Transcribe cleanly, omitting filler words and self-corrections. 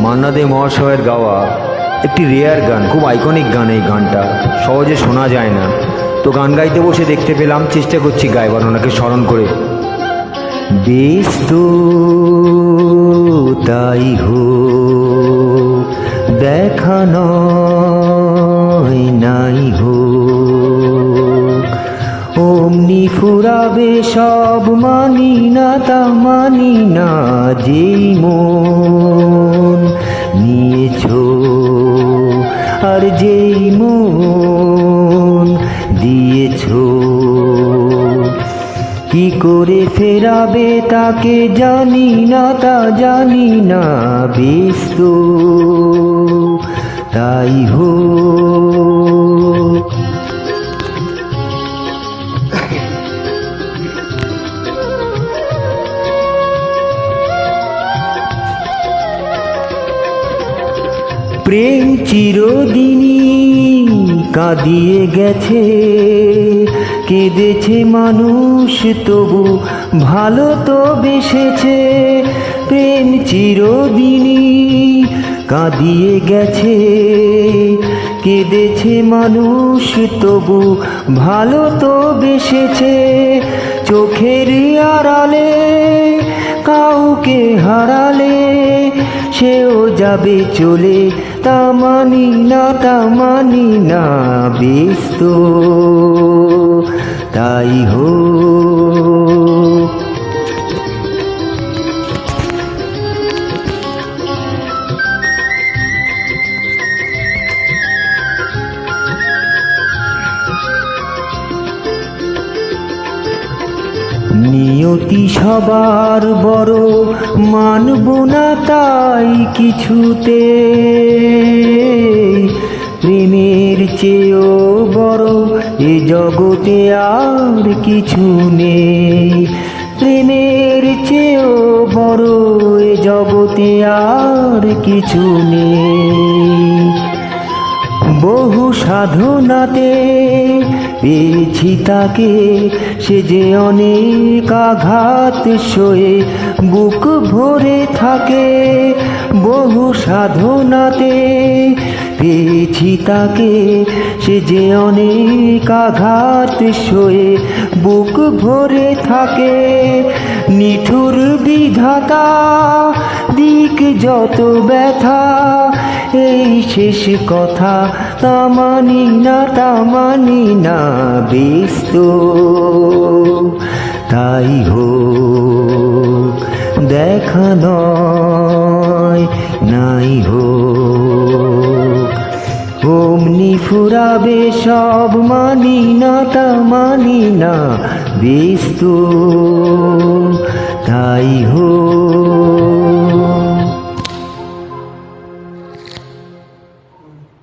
মান্না দে মহাশয়ের গাওয়া একটি রেয়ার গান, খুব আইকনিক গান। এই গানটা সহজে শোনা যায় না, তো গান গাইতে বসে দেখতে পেলাম, চেষ্টা করছি গাইবার ওনাকে স্মরণ করে। বেশ তো তাই হোক, দেখা নয় নাই হোক, অমনি ফুরাবে সব, মানি না তা মানি না, যেই মন নিয়েছো আর যেই মন দিয়েছো, কি করে ফেরাবে তাকে জানি না, তা জানি না, বেশ তো তাই হোক। প্রেম চিরদিনই কাঁদিয়ে গেছে, কেঁদেছে মানুষ তবু ভালো তো বেসেছে। প্রেম চিরদিনই কাঁদিয়ে গেছে, কেঁদেছে মানুষ তবু ভালো তো বেসেছে। চোখের আড়ালে কাউকে হারালে সেও যাবে চলে, তা মানি না তা মানি না, বেশ তো তাই হোক। নিয়তি সবার বড়, মানব না তাই কিছুতে, প্রেমের চেয়েও বড় এ জগতে আর কিছু নেই। প্রেমের চেয়েও বড় এ জগতে আর কিছু নেই। বহু সাধনাতে পেয়েছি তাকে, সে যে অনেক আঘাত সয়ে বুক ভরে থাকে। বহু সাধনাতে পেয়েছি তাকে, সে যে অনেক আঘাত সয়ে বুক ভরে থাকে। নিঠুর বিধাতা দিক যত ব্যথা, এই শেষ কথা তা মানি না তা মানি না, বেশ তো তাই হোক, দেখা নয় নাই হোক, অমনি ফুরাবে সব, মানি না তা মানি না, বেশ তো তাই হোক।